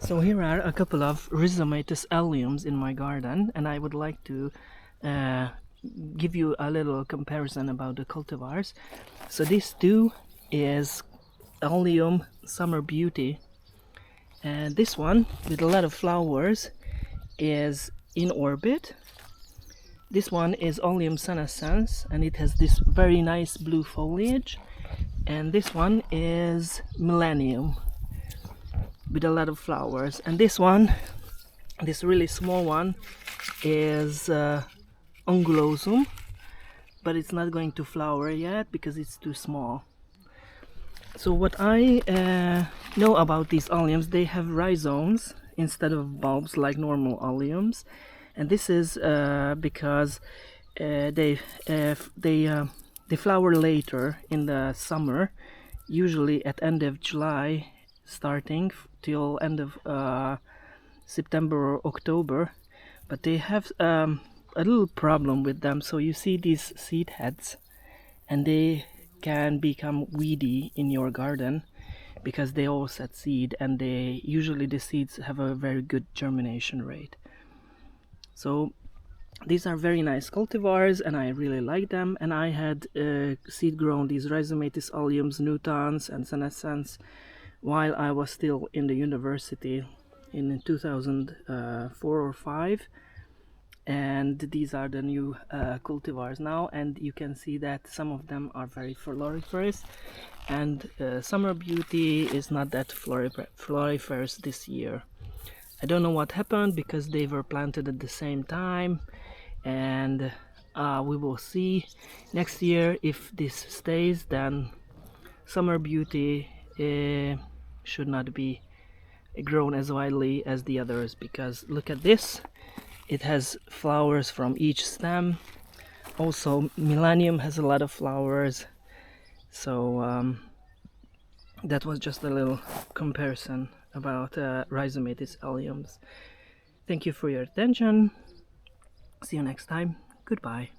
So here are a couple of Rhizomatous alliums in my garden, and I would like to uh, give you a little comparison about the cultivars. So this two is Allium Summer Beauty, and this one with a lot of flowers is In Orbit. This one is Allium Senescens, and it has this very nice blue foliage. And this one is Millennium with a lot of flowers. And this one, this really small one, is Angulosum, but it's not going to flower yet because it's too small. So what I know about these alliums, they have rhizomes instead of bulbs like normal alliums, and this is because they flower later in the summer, usually at end of July, starting till end of September or October. But they have a little problem with them. So you see these seed heads, and they can become weedy in your garden because they all set seed, and they usually the seeds have a very good germination rate. So these are very nice cultivars and I really like them, and I had seed grown these Rhizomatous alliums, Nutans and Senescens while I was still in the university in 2004 or 5, and these are the new cultivars now, and you can see that some of them are very floriferous, and Summer Beauty is not that floriferous this year. I don't know what happened because they were planted at the same time, and we will see next year. If this stays, then Summer Beauty should not be grown as widely as the others, because look at this, it has flowers from each stem. Also Millennium has a lot of flowers. So that was just a little comparison about Rhizomatous alliums. Thank you for your attention. See you next time. Goodbye.